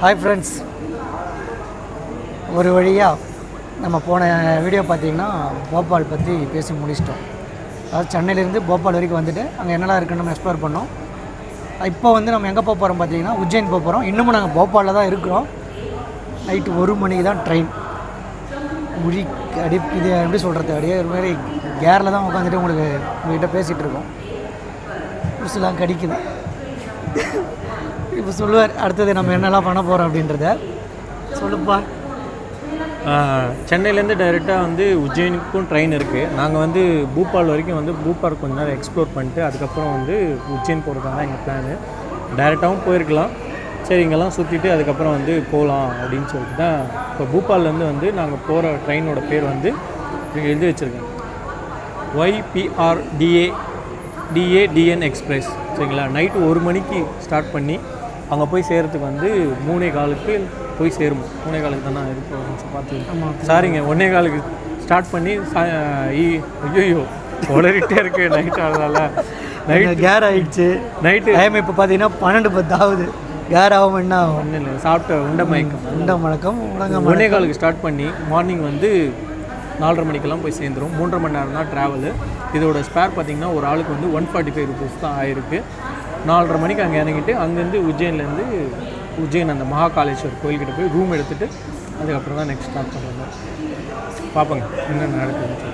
Hi friends, ஒரு வழியாக நம்ம போன வீடியோ பார்த்திங்கன்னா போபால் பற்றி பேசி முடிச்சிட்டோம். அதாவது சென்னையிலேருந்து போபால் வரைக்கும் வந்துட்டு அங்கே என்னெல்லாம் இருக்குன்னு நம்ம எக்ஸ்ப்ளோர் பண்ணோம். இப்போ வந்து நம்ம எங்கே போக போகிறோம் பார்த்திங்கன்னா உஜ்ஜைன் போக போகிறோம். இன்னமும் நாங்கள் போபாலில் தான் இருக்கிறோம். நைட்டு 1 மணிக்கு தான் ட்ரெயின். முடி இது எப்படி சொல்கிறது, அப்படியே ஒரு மாதிரி கேரில் தான் உட்காந்துட்டு உங்கள்கிட்ட பேசிகிட்டு இருக்கோம். புதுசுலாம் கடிக்குது. இப்போ சொல்லுவார் அடுத்தது நம்ம என்னெல்லாம் பண்ண போகிறோம் அப்படின்றத சொல்லுப்பா. சென்னையிலேருந்து டைரெக்டாக வந்து உஜ்ஜைனுக்கும் ட்ரெயின் இருக்குது. நாங்கள் வந்து பூபால் வரைக்கும் வந்து பூபால் கொஞ்ச நேரம் எக்ஸ்ப்ளோர் பண்ணிட்டு அதுக்கப்புறம் வந்து உஜ்ஜைன் போகிறதா தான் எங்கள் பிளானு. டைரெக்டாகவும் போயிருக்கலாம், சரி இங்கெல்லாம் சுற்றிட்டு அதுக்கப்புறம் வந்து போகலாம் அப்படின்னு சொல்லிட்டு தான் இப்போ பூபால்லேருந்து வந்து நாங்கள் போகிற ட்ரெயினோட பேர் வந்து இங்கே எழுதி வச்சுருக்கேன், YPRDADN எக்ஸ்பிரஸ். சரிங்களா, நைட்டு 1 மணிக்கு ஸ்டார்ட் பண்ணி அங்கே போய் சேர்கிறதுக்கு வந்து 3:15 போய் சேரும். 3:15 தானே இருக்கும் பார்த்து. சாரிங்க, 1:15 ஸ்டார்ட் பண்ணி ஐயோ உளறிட்டே இருக்குது நைட்டு. அதனால் நைட்டு கேர் ஆகிடுச்சு. நைட்டு டைம் இப்போ பார்த்தீங்கன்னா 12:10 ஆகுது. கேர் ஆகும் என்ன ஒன்றும் இல்லை, சாப்பிட்ட உண்ட மயக்கம் 1:15 ஸ்டார்ட் பண்ணி மார்னிங் வந்து 4:30 மணிக்கெல்லாம் போய் சேர்ந்துடும். 3.5 மணி நேரம் தான் ட்ராவலு. இதோட ஸ்பேர் பார்த்திங்கன்னா ஒரு ஆளுக்கு வந்து 145 ரூபீஸ் தான் ஆயிருக்கு. 4:30 மணிக்கு அங்கே இறங்கிட்டு அங்கேருந்து உஜ்ஜைன்லேருந்து உஜ்ஜைன் அந்த மகாகாலேஸ்வர் கோயில்கிட்ட போய் ரூம் எடுத்துகிட்டு அதுக்கப்புறம் தான் நெக்ஸ்ட் ஸ்டார்ட் பண்ணுறோம். பார்ப்போங்க என்ன நடக்குதுன்னு.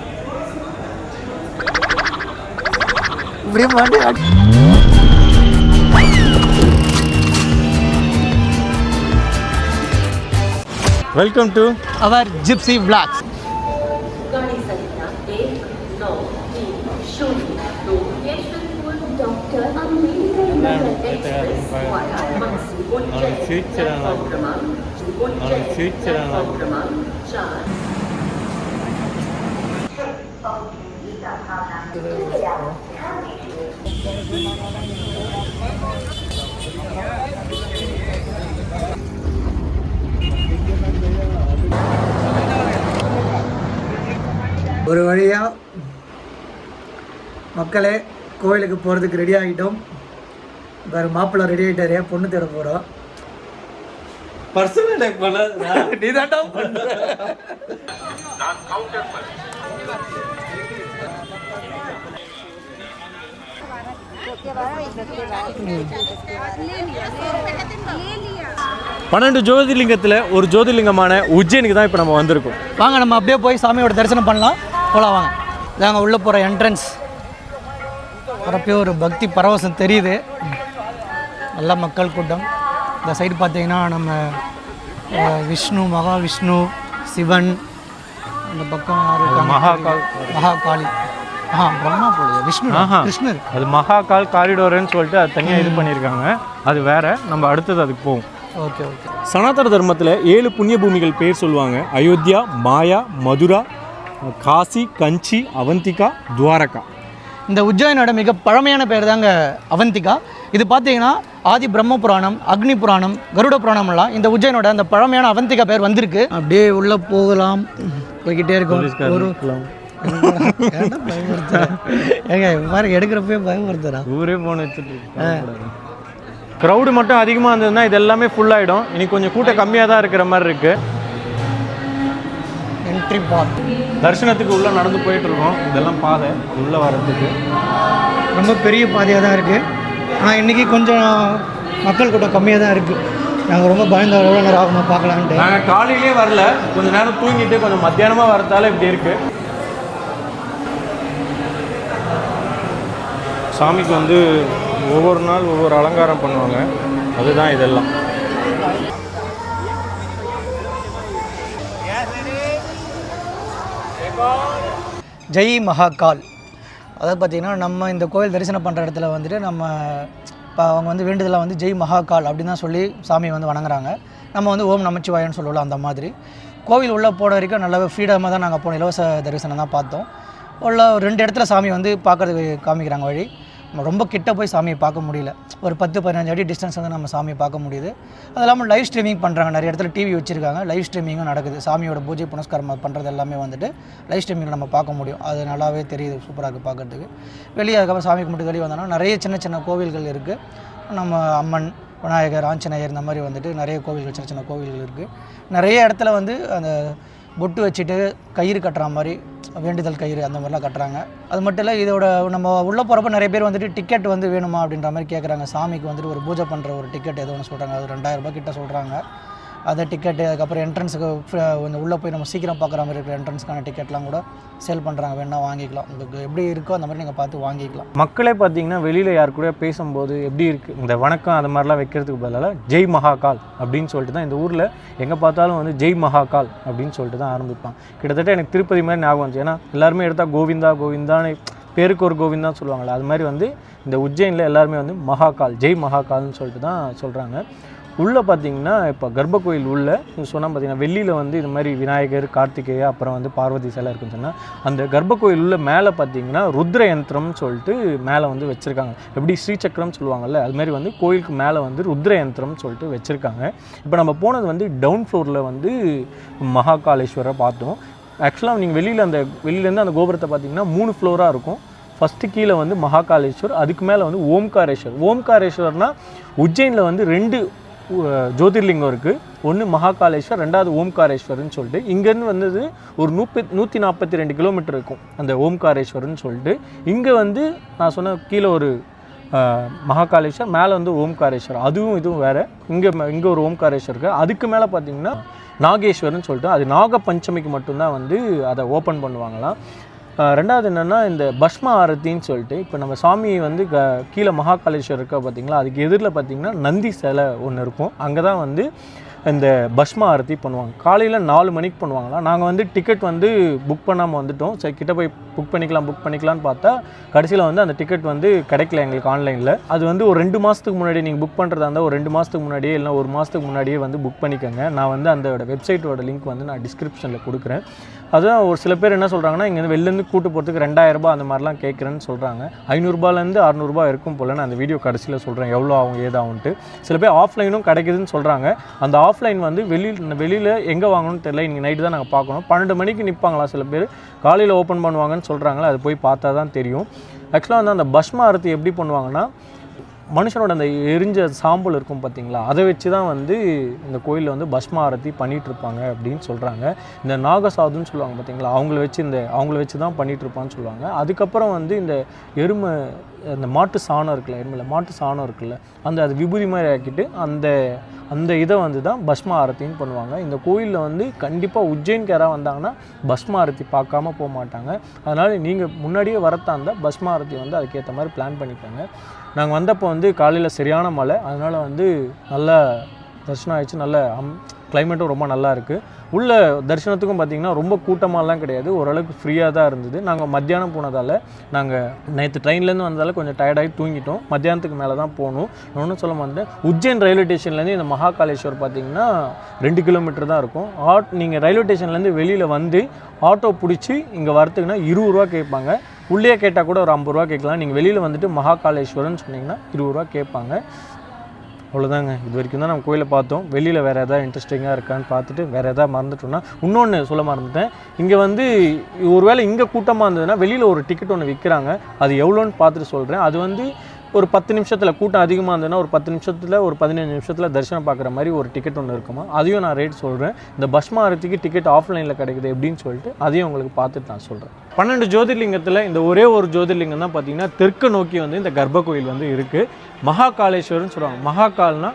Welcome to our gypsy vlogs. ஒரு வழியாக மக்களே கோயிலுக்கு போகிறதுக்கு ரெடி ஆகிட்டோம். வேறு மாப்பிள்ளை ரெடி ஆகிட்டாரே, பொண்ணு தேட போகிறோம். பர்சனல் அட்டாக் பண்ண நீ தாண்டா பண்ண. பன்னெண்டு ஜோதிர்லிங்கத்தில் ஒரு ஜோதிர்லிங்கமான உஜ்ஜைனுக்கு தான் இப்போ நம்ம வந்திருக்கோம். வாங்க நம்ம அப்படியே போய் சாமியோட தரிசனம் பண்ணலாம். போகலாம் வாங்க. நாங்கள் உள்ளே போகிற என்ட்ரன்ஸ் வரப்போ ஒரு பக்தி பரவசம் தெரியுது. நல்ல மக்கள் கூட்டம். இந்த சைடு பார்த்தீங்கன்னா நம்ம விஷ்ணு, மகாவிஷ்ணு, சிவன். அந்த பக்கம் மகாகாளி, பிரம்மா போல விஷ்ணு, கிருஷ்ணர். அது மகாகால் காரிடோர்னு சொல்லிட்டு அது தனியாக இது பண்ணியிருக்காங்க. அது வேற, நம்ம அடுத்தது அதுக்கு போவோம். Okay okay. சனாதன தர்மத்தில் 7 புண்ணிய பூமிகள் பேர் சொல்லுவாங்க. அயோத்தியா, மாயா, மதுரா, காசி, கஞ்சி, அவந்திகா, துவாரகா. இந்த உஜ்ஜாயினோட மிக பழமையான பேர் தாங்க அவந்திகா. இது பார்த்தீங்கன்னா ஆதி பிரம்ம புராணம், அக்னி புராணம், கருட புராணம்லாம் இந்த உஜ்ஜாயினோட அந்த பழமையான அவந்திகா பேர் வந்திருக்கு. அப்படியே உள்ளே போகலாம், போய்கிட்டே இருக்கும். ஒரு ஏங்க மாதிரி எடுக்கிறப்பே பயமுறுத்துறா. ஊரே போன வச்சுட்டு க்ரௌடு மட்டும் அதிகமாக இருந்ததுன்னா இது எல்லாமே ஃபுல்லாகிடும். இன்னைக்கு கொஞ்சம் கூட்டம் கம்மியாக தான் இருக்கிற மாதிரி இருக்குது. என்ட்ரி பாத். தரிசனத்துக்கு உள்ளே நடந்து போயிட்டுருக்கோம். இதெல்லாம் பாதை உள்ளே வர்றதுக்கு ரொம்ப பெரிய பாதையாக தான் இருக்குது. ஆனால் இன்றைக்கி கொஞ்சம் மக்கள் கூட்டம் கம்மியாக தான் இருக்குது. நாங்கள் ரொம்ப பயந்த எவ்வளோ நேரம் ஆகுமா பார்க்கலான்ட்டு. நாங்கள் காலையிலே வரல, கொஞ்சம் நேரம் தூங்கிட்டு கொஞ்சம் மத்தியானமாக வரதால இப்படி இருக்குது. சாமிக்கு வந்து ஒவ்வொரு நாள் ஒவ்வொரு அலங்காரம் பண்ணுவாங்க, அதுதான் இதெல்லாம். ஜெய் மகாகால். அதாவது பார்த்திங்கன்னா நம்ம இந்த கோயில் தரிசனம் பண்ணுற இடத்துல வந்துட்டு நம்ம இப்போ அவங்க வந்து வேண்டுதலை வந்து ஜெய் மகாகால் அப்படின்னு தான் சொல்லி சாமியை வந்து வணங்குறாங்க. நம்ம வந்து ஓம் நமச்சிவாயன்னு சொல்லலாம். அந்த மாதிரி கோவில் உள்ளே போன வரைக்கும் நல்லாவே ஃப்ரீடமாக தான் நாங்கள் போன இலவச தரிசனம் தான் பார்த்தோம். உள்ள 2 இடத்துல சாமி வந்து பார்க்குறதுக்கு காமிக்கிறாங்க வழி. ரொம்ப கிட்ட போய் சாமியை பார்க்க முடியல. ஒரு 10-15 அடி டிஸ்டன்ஸ் வந்து நம்ம சாமியை பார்க்க முடியுது. அது இல்லாமல் லைவ் ஸ்ட்ரீமிங் பண்ணுறாங்க. நிறைய இடத்துல டிவி வச்சுருக்காங்க, லைவ் ஸ்ட்ரீமிங்கும் நடக்குது. சாமியோட பூஜை புனஸ்காரம் பண்ணுறது எல்லாமே வந்துட்டு லைவ் ஸ்ட்ரீமிங்கில் நம்ம பார்க்க முடியும். அது நல்லாவே தெரியுது, சூப்பராக இருக்குது பார்க்குறதுக்கு. வெளியே அதுக்கப்புறம் சாமி கும்பிட்டு வெளியே வந்தோன்னா நிறைய சின்ன சின்ன கோவில்கள் இருக்குது. நம்ம அம்மன், விநாயகர், ஆஞ்சநேயர் இந்த மாதிரி வந்துட்டு நிறைய கோவில்கள், சின்ன சின்ன கோவில்கள் இருக்குது. நிறைய இடத்துல வந்து அந்த பொட்டு வச்சுட்டு கயிறு கட்டுற மாதிரி, வேண்டுதல் கயிறு அந்த மாதிரிலாம் கட்டுறாங்க. அது மட்டும் இல்லை, இதோட நம்ம உள்ளே போகிறப்ப நிறைய பேர் வந்துட்டு டிக்கெட் வந்து வேணுமா அப்படின்ற மாதிரி கேட்குறாங்க. சாமிக்கு வந்துட்டு ஒரு பூஜை பண்ணுற ஒரு டிக்கெட் ஏதோ ஒன்று சொல்கிறாங்க, அது 2000 ரூபாய் கிட்ட சொல்கிறாங்க. அதை டிக்கெட்டு, அதுக்கப்புறம் என்ட்ரன்ஸுக்கு கொஞ்சம் உள்ளே போய் நம்ம சீக்கிரம் பார்க்குற மாதிரி இருக்கிற என்ட்ரன்ஸ்க்கான டிக்கெட்லாம் கூட சேல் பண்ணுறாங்க. வேணால் வாங்கிக்கலாம், உங்களுக்கு எப்படி இருக்கோ அந்த மாதிரி நீங்கள் பார்த்து வாங்கிக்கலாம். மக்களே பார்த்தீங்கன்னா வெளியில் யார் கூட பேசும்போது எப்படி இருக்குது இந்த வணக்கம் அது மாதிரிலாம் வைக்கிறதுக்கு பதிலாக ஜெய் மகாகால் அப்படின்னு சொல்லிட்டு தான் இந்த ஊரில் எங்கே பார்த்தாலும் வந்து ஜெய் மகாகால் அப்படின்னு சொல்லிட்டு தான் ஆரம்பிப்பாங்க. கிட்டத்தட்ட எனக்கு திருப்பதி மாதிரி ஞாபகம் வந்துச்சு. ஏன்னா எல்லாருமே எடுத்தால் கோவிந்தா கோவிந்தான்னு பேருக்கு ஒரு கோவிந்தான் சொல்லுவாங்கள்ல, அது மாதிரி வந்து இந்த உஜ்ஜைனில் எல்லாருமே வந்து மகாகால், ஜெய் மகாகால்னு சொல்லிட்டு தான் சொல்கிறாங்க. உள்ளே பார்த்தீங்கன்னா இப்போ கர்ப்பகோயில் உள்ள சொன்னால் பார்த்தீங்கன்னா வெள்ளியில் வந்து இது மாதிரி விநாயகர், கார்த்திகேயா, அப்புறம் வந்து பார்வதி சிலை இருக்குன்னு சொன்னால் அந்த கர்ப்பகோயில் உள்ள மேலே பார்த்தீங்கன்னா ருத்ர யந்திரம்னு சொல்லிட்டு மேலே வந்து வச்சுருக்காங்க. எப்படி ஸ்ரீசக்கரம் சொல்லுவாங்கள்ல, அது மாதிரி வந்து கோயிலுக்கு மேலே வந்து ருத்ர யந்திரம்னு சொல்லிட்டு வச்சுருக்காங்க. இப்போ நம்ம போனது வந்து டவுன் ஃப்ளோரில் வந்து மகாகாலேஸ்வரை பார்த்தோம். ஆக்சுவலாக நீங்கள் வெளியிலேருந்து அந்த கோபுரத்தை பார்த்தீங்கன்னா 3 ஃப்ளோராக இருக்கும். ஃபஸ்ட்டு கீழே வந்து மகாகாலேஸ்வர், அதுக்கு மேலே வந்து ஓம்காரேஸ்வர். ஓம்காரேஸ்வர்னால் உஜ்ஜைனில் வந்து 2 ஜோதிர்லிங்கம் இருக்குது. ஒன்று மகாகாலேஸ்வர், ரெண்டாவது ஓம்காரேஸ்வர்னு சொல்லிட்டு. இங்கேருந்து வந்தது ஒரு 142 கிலோமீட்டர் இருக்கும் அந்த ஓம்காரேஸ்வர்னு சொல்லிட்டு. இங்கே வந்து நான் சொன்ன கீழே ஒரு மகாகாலேஸ்வர், மேலே வந்து ஓம்காரேஸ்வர், அதுவும் இதுவும் வேறு. இங்கே ஒரு ஓம்காரேஸ்வர் இருக்குது. அதுக்கு மேலே பார்த்திங்கன்னா நாகேஸ்வர்னு சொல்லிட்டு, அது நாக பஞ்சமிக்கு மட்டும்தான் வந்து அதை ஓப்பன் பண்ணுவாங்களாம். ரெண்டாவது என்னென்னா இந்த பஸ்ம ஆரத்தின்னு சொல்லிட்டு, இப்போ நம்ம சாமி வந்து கீழே மகாகாலேஸ்வர் இருக்கா பார்த்திங்களா, அதுக்கு எதிரில் பார்த்திங்கன்னா நந்தி சிலை ஒன்று இருக்கும். அங்கே தான் வந்து இந்த பஸ்ம ஆரத்தி பண்ணுவாங்க. காலையில் 4 மணிக்கு பண்ணுவாங்களாம். நாங்கள் வந்து டிக்கெட் வந்து புக் பண்ணாமல் வந்துவிட்டோம். சரி, கிட்டே போய் புக் பண்ணிக்கலான்னு பார்த்தா கடைசியில் வந்து அந்த டிக்கெட் வந்து கிடைக்கல எங்களுக்கு ஆன்லைனில். அது வந்து ஒரு 2 மாதத்துக்கு முன்னாடி நீங்கள் புக் பண்ணுறதா இருந்தால் ஒரு 2 மாதத்துக்கு முன்னாடியே இல்லைனா 1 மாதத்துக்கு முன்னாடியே வந்து புக் பண்ணிக்கோங்க. நான் வந்து அந்த வெப்சைட்டோட லிங்க் வந்து நான் டிஸ்கிரிப்ஷனில் கொடுக்குறேன். அதுதான் ஒரு சில பேர் என்ன சொல்கிறாங்கன்னா, இங்கே வெளிலேருந்து கூட்டு போகிறதுக்கு 2000 ரூபாய் அந்த மாதிரிலாம் கேட்குறேன்னு சொல்கிறாங்க. 500 ரூபாயிலேருந்து 600 ரூபாய் இருக்கும் போல். நான் அந்த வீடியோ கடைசியில் சொல்கிறேன் எவ்வளோ ஆகும் ஏதாகும்ட்டு. சில பேர் ஆஃப்லைனும் கிடைக்குதுன்னு சொல்கிறாங்க. அந்த ஆஃப்லைன் வந்து வெளியில் எங்கே வாங்கணும்னு தெரியல. இன்றைக்கி நைட்டு தான் நாங்கள் பார்க்கணும். 12 மணிக்கு நிற்பாங்களா சில பேர், காலையில் ஓப்பன் பண்ணுவாங்கன்னு சொல்கிறாங்களே, அது போய் பார்த்தா தான் தெரியும். ஆக்சுவலாக வந்து அந்த பஸ்ம ஆரத்தி எப்படி பண்ணுவாங்கன்னா, மனுஷனோட அந்த எரிஞ்ச சாம்பல் இருக்கும் பார்த்திங்களா, அதை வச்சு தான் வந்து இந்த கோயிலில் வந்து பஸ்ம ஆரத்தி பண்ணிகிட்ருப்பாங்க அப்படின்னு சொல்கிறாங்க. இந்த நாகசாதுன்னு சொல்லுவாங்க பார்த்திங்களா, அவங்கள வச்சு தான் பண்ணிகிட்ருப்பான்னு சொல்லுவாங்க. அதுக்கப்புறம் வந்து இந்த அந்த மாட்டு சாணம் இருக்குல்ல, மாட்டு சாணம் இருக்குல்ல, அது விபூதி மாதிரி ஆக்கிட்டு அந்த இதை வந்து தான் பஸ்ம ஆரத்தின்னு பண்ணுவாங்க. இந்த கோயிலில் வந்து கண்டிப்பாக உஜ்ஜைனுக்கு யாராவது வந்தாங்கன்னா பஸ்ம ஆரத்தி பார்க்காம போக மாட்டாங்க. அதனால் நீங்கள் முன்னாடியே வரத்தா இருந்தால் பஸ்ம ஆரத்தி வந்து அதுக்கேற்ற மாதிரி பிளான் பண்ணிப்பாங்க. நாங்கள் வந்தப்போ வந்து காலையில் சரியான மழை, அதனால் வந்து நல்லா தரிசனம் ஆகிடுச்சு. நல்ல கிளைமேட்டும் ரொம்ப நல்லா இருக்குது. உள்ள தரிசனத்துக்கும் பார்த்திங்கன்னா ரொம்ப கூட்டமாகலாம் கிடையாது, ஓரளவுக்கு ஃப்ரீயாக தான் இருந்தது. நாங்கள் மத்தியானம் போனதால், நாங்கள் நேற்று ட்ரெயின்லேருந்து வந்ததால் கொஞ்சம் டயர்டாகி தூங்கிட்டோம். மத்தியானத்துக்கு மேலே தான் போகணும். நான் ஒன்றும் சொல்ல மாட்டேன். உஜ்ஜைன் ரயில்வே ஸ்டேஷன்லேருந்து இந்த மகாகாலேஸ்வர் பார்த்திங்கன்னா 2 கிலோமீட்டர் தான் இருக்கும். நீங்கள் ரயில்வே ஸ்டேஷன்லேருந்து வெளியில் வந்து ஆட்டோ பிடிச்சி இங்கே வரத்துக்குன்னா 20 ரூபா கேட்பாங்க. உள்ளே கேட்டால் கூட ஒரு 50 ரூபா கேட்கலாம். நீங்கள் வெளியில் வந்துட்டு மகாகாலேஸ்வரன்னு சொன்னிங்கன்னா 20 ரூபா கேட்பாங்க. அவ்வளோதாங்க. இது வரைக்கும் தான் நம்ம கோயிலை பார்த்தோம். வெளியில் வேறு எதாவது இன்ட்ரெஸ்டிங்காக இருக்கான்னு பார்த்துட்டு வேறு எதாவது மறந்துட்டோம்னா, இன்னொன்று சொல்ல மறந்துட்டேன். இங்கே வந்து ஒருவேளை இங்கே கூட்டமாக இருந்ததுன்னா வெளியில் ஒரு டிக்கெட் ஒன்று விற்கிறாங்க. அது எவ்வளோன்னு பார்த்துட்டு சொல்கிறேன். அது வந்து ஒரு 10 நிமிஷத்தில், கூட்டம் அதிகமாக இருந்ததுன்னா ஒரு 10 நிமிஷத்தில், ஒரு 15 நிமிஷத்தில் தரிசனம் பார்க்குற மாதிரி ஒரு டிக்கெட் ஒன்று இருக்குமா, அதையும் நான் ரேட் சொல்கிறேன். இந்த பஸ்ம ஆரத்திக்கு டிக்கெட் ஆஃப்லைனில் கிடைக்குது எப்படின்னு சொல்லிட்டு அதையும் உங்களுக்கு பார்த்துட்டு நான் சொல்கிறேன். 12 ஜோதிர்லிங்கத்தில் இந்த ஒரே ஒரு ஜோதிர்லிங்கம் தான் பார்த்திங்கன்னா தெற்கு நோக்கி வந்து இந்த கர்ப்பகோயில் வந்து இருக்குது. மகாகாலேஸ்வரர்னு சொல்லுவாங்க. மகாகால்னா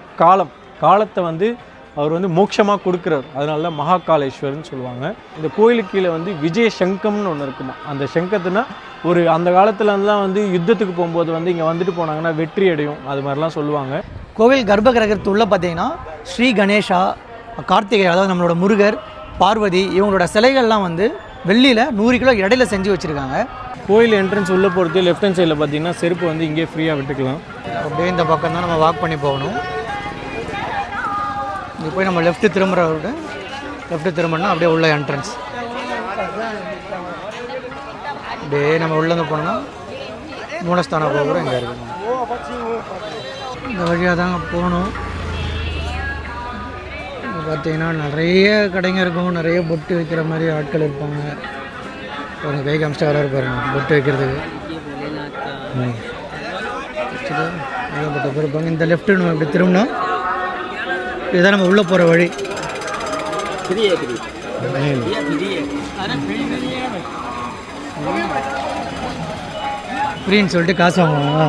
காலத்தை வந்து அவர் வந்து மோட்சமாக கொடுக்குறார், அதனால தான் மகாகாலேஸ்வரர்னு சொல்லுவாங்க. இந்த கோயிலுக்கு கீழே வந்து விஜய சங்கம்னு ஒன்று இருக்குமா. அந்த சங்கத்துனா அந்த காலத்துலலாம் வந்து யுத்தத்துக்கு போகும்போது வந்து இங்கே வந்துட்டு போனாங்கன்னா வெற்றி அடையும், அது மாதிரிலாம் சொல்லுவாங்க. கோவில் கர்ப்ப கிரகத்துள்ள பார்த்தீங்கன்னா ஸ்ரீ கணேஷா, கார்த்திகேயா, அதாவது நம்மளோட முருகர், பார்வதி, இவங்களோட சிலைகள்லாம் வந்து வெள்ளியில் 100 கிலோ இடையில செஞ்சு வச்சுருக்காங்க. கோயில் என்ட்ரன்ஸ் உள்ளே போகிறது லெஃப்ட் ஹேண்ட் சைடில் பார்த்தீங்கன்னா செருப்பு வந்து இங்கே ஃப்ரீயாக விட்டுக்கலாம். அப்படியே இந்த பக்கம் தான் நம்ம வாக் பண்ணி போகணும். இங்கே போய் நம்ம லெஃப்ட்டு திரும்பினா அப்படியே உள்ள என்ட்ரன்ஸ். அப்படியே நம்ம உள்ளே போனோம்னா மூலஸ்தான கோபுரம் இங்கே இருக்குது. இந்த வழியாக தாங்க போகணும். பார்த்தீங்கன்னா நிறைய கடைங்க இருக்கும், நிறைய பொட்டு வைக்கிற மாதிரி ஆட்கள் இருப்பாங்க. ஒரு கை காமிச்சிட்டு வர இருப்பாருங்க பொட்டு வைக்கிறதுக்கு. வச்சுட்டு ஏகப்பட்ட பேர் இருப்பாங்க. இந்த லெஃப்ட்டு நம்ம இப்படி திரும்பினா இதுதான் நம்ம உள்ளே போகிற வழி. ஃப்ரீன்னு சொல்லிட்டு காசு வாங்குவாங்க.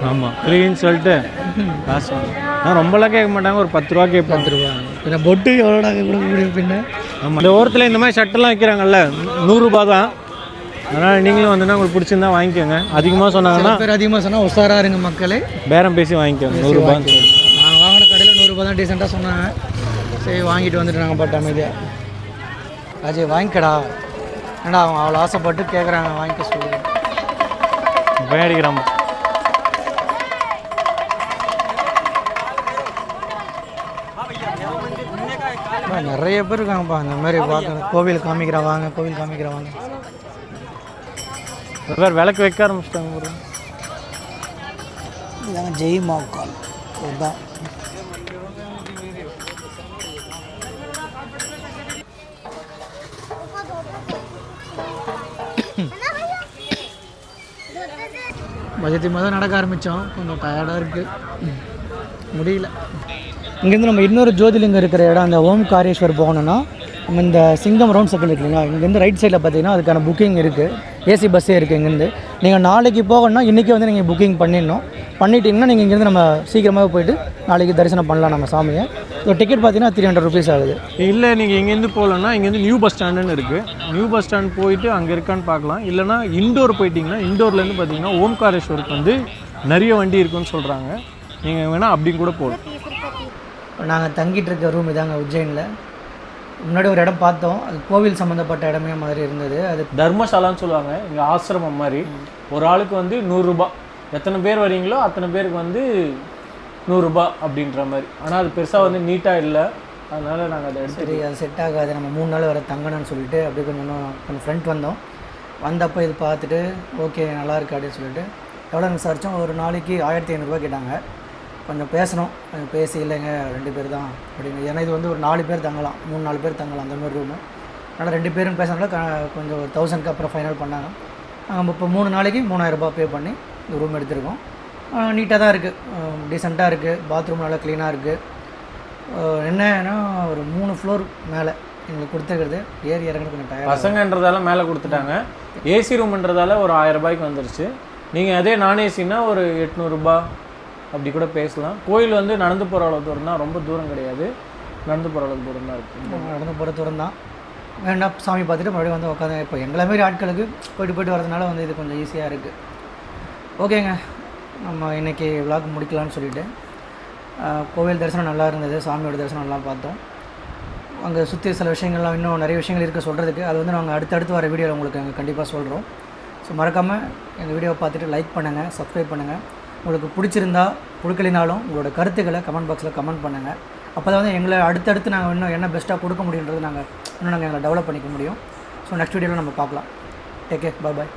ஆமாம், ஃப்ரீன்னு சொல்லிட்டு காசு வாங்குவோம். ரொம்பலாம் கேட்க மாட்டாங்க, ஒரு 10 ரூபா கேட்போம். 10 ரூபா. பின்ன பொட்டு எவ்வளோடா கொடுக்க முடியும் பின்ன? ஆமாம், இந்த ஓரத்தில் இந்த மாதிரி ஷர்ட்டெல்லாம் வைக்கிறாங்கல்ல, 100 ரூபா தான். அதனால் நீங்களும் வந்துன்னா உங்களுக்கு பிடிச்சிருந்தா வாங்கிக்கோங்க. அதிகமாக சொன்னாங்கன்னா பேர் அதிகமாக சொன்னால் உஷாராக இருங்க மக்களே, பேரம் பேசி வாங்கிக்கோங்க. 100 ரூபா. நான் வாங்கின கடையில் 100 ரூபா தான் டீசெண்டாக சொன்னாங்க. சரி வாங்கிட்டு வந்துட்டு நாங்கள் பட்ட அமைதியாக. அஜய் வாங்கிக்கடா, ஏன்னா அவங்க அவ்வளோ ஆசைப்பட்டு கேட்குறாங்க, வாங்கிக்க சொல்லி பயம் அடிக்கிறான். நிறைய பேர் இருக்காங்கப்பா இந்த மாதிரி பார்க்குற. கோவில் காமிக்கிறவாங்க, கோவில் காமிக்கிறவாங்க. வேறு விளக்கு வைக்க ஆரம்பிச்சிட்டாங்க. ஒரு இதாங்க ஜெய் மகாகால் இதுதான். மதியத்துக்கு தான் நடக்க ஆரம்பித்தோம். கொஞ்சம் டயர்டாக இருக்குது, முடியல. இங்கேருந்து நம்ம இன்னொரு ஜோதிலிங்கம் இருக்கிற இடம், அந்த ஓம்காரேஸ்வர் போகணுன்னா நம்ம இந்த சிங்கம் ரவுண்ட் சர்க்கிள் இருக்கு இல்லைங்களா, இங்கேருந்து ரைட் சைடில் பார்த்தீங்கன்னா அதுக்கான புக்கிங் இருக்குது. ஏசி பஸ்ஸே இருக்குது இங்கேருந்து. நீங்கள் நாளைக்கு போகணுன்னா இன்றைக்கி வந்து நீங்கள் புக்கிங் பண்ணிட்டீங்கன்னா நீங்கள் இங்கேருந்து நம்ம சீக்கிரமாக போயிட்டு நாளைக்கு தரிசனம் பண்ணலாம் நம்ம சாமியை. ஒரு டிக்கெட் பார்த்தீங்கன்னா 300 ருபீஸ் ஆகுது. இல்லை, நீங்கள் இங்கேருந்து போகலன்னா இங்கேருந்து நியூ பஸ் ஸ்டாண்டுன்னு இருக்குது. நியூ பஸ் ஸ்டாண்ட் போயிட்டு அங்கே இருக்கான்னு பார்க்கலாம். இல்லைனா இண்டோர் போயிட்டிங்கன்னா இண்டோர்லேருந்து பார்த்தீங்கன்னா ஓம்காரேஸ்வருக்கு வந்து நிறைய வண்டி இருக்குன்னு சொல்கிறாங்க. நீங்கள் வேணால் அப்படின்னு கூட போகலாம். நாங்கள் தங்கிட்டு இருக்க ரூம் இதாங்க உஜ்ஜைனில். முன்னாடி ஒரு இடம் பார்த்தோம், அது கோவில் சம்மந்தப்பட்ட இடமே மாதிரி இருந்தது. அது தர்மசாலான்னு சொல்லுவாங்க, இங்கே ஆசிரமம் மாதிரி. ஒரு ஆளுக்கு வந்து 100 ரூபா, எத்தனை பேர் வரீங்களோ அத்தனை பேருக்கு வந்து 100 ரூபா அப்படின்ற மாதிரி. ஆனால் அது பெருசாக வந்து நீட்டாக இல்லை, அதனால் நாங்கள் அதை சரி அது செட் ஆகாது, நம்ம 3 நாள் வர தங்கணும்னு சொல்லிட்டு அப்படியே கொஞ்சம் ஃப்ரெண்ட் வந்தோம். வந்தப்போ இது பார்த்துட்டு ஓகே நல்லா இருக்குது அப்படின்னு சொல்லிட்டு எவ்வளோ விசாரித்தோம். ஒரு நாளைக்கு 1500 ரூபா கேட்டாங்க. கொஞ்சம் பேசணும், கொஞ்சம் பேசி இல்லைங்க 2 பேர் தான் அப்படின்னு. ஏன்னா இது வந்து ஒரு 4 பேர் தங்கலாம், 3-4 பேர் தங்கலாம் அந்த மாதிரி ரூமு. அதனால் 2 பேரும் பேசினால கொஞ்சம் 1000க்கு அப்புறம் ஃபைனல் பண்ணாங்க. நாங்கள் இப்போ 3 நாளைக்கு 3000 ரூபா பே பண்ணி இந்த ரூம் எடுத்துருக்கோம். நீட்டாக தான் இருக்குது, டீசெண்டாக இருக்குது. பாத்ரூம் நல்லா க்ளீனாக இருக்குது. என்னன்னா ஒரு 3 ஃப்ளோர் மேலே எங்களுக்கு கொடுத்துருக்குறது. ஏறி இறங்குறது கொஞ்சம் டயர். பசங்கன்றதால மேலே கொடுத்துட்டாங்க. ஏசி ரூம்ன்றதால ஒரு 1000 ரூபாய்க்கு வந்துருச்சு. நீங்கள் அதே நான் ஏசின்னா ஒரு 800 ரூபா அப்படி கூட பேசலாம். கோயில் வந்து நடந்து போகிற அளவு தூரம் தான், ரொம்ப தூரம் கிடையாது, நடந்து போகிற அளவு தூரம் தான் இருக்குது. நடந்து போகிற தூரம் தான். வேணா சாமி பார்த்துட்டு மறுபடியும் வந்து உட்காந்து இப்போ எங்களை மாரி ஆட்களுக்கு போயிட்டு வரதுனால வந்து இது கொஞ்சம் ஈஸியாக இருக்குது. ஓகேங்க, நம்ம இன்றைக்கி விளாக் முடிக்கலான்னு சொல்லிவிட்டு கோவில் தரிசனம் நல்லா இருந்தது, சாமியோட தரிசனம் நல்லா பார்த்தோம். அங்கே சுற்றி சில விஷயங்கள்லாம் இன்னும் நிறைய விஷயங்கள் இருக்குது சொல்கிறதுக்கு. அது வந்து நாங்கள் அடுத்தடுத்து வர வீடியோவில் உங்களுக்கு அங்கே கண்டிப்பாக சொல்கிறோம். ஸோ மறக்காமல் எங்கள் வீடியோவை பார்த்துட்டு லைக் பண்ணுங்கள், சப்ஸ்கிரைப் பண்ணுங்கள். உங்களுக்கு பிடிச்சிருந்தா பிடிக்கலினாலும் உங்களோட கருத்துக்களை கமெண்ட் பாக்ஸில் கமெண்ட் பண்ணுங்கள். அப்போ தான் வந்து எங்களை அடுத்தடுத்து நாங்கள் இன்னும் என்ன பெஸ்ட்டாக கொடுக்க முடியுன்றது நாங்கள் எங்களை டெவலப் பண்ணிக்க முடியும். ஸோ நெக்ஸ்ட் வீடியோவில் நம்ம பார்க்கலாம். டேக் கேர், பாய் பாய்.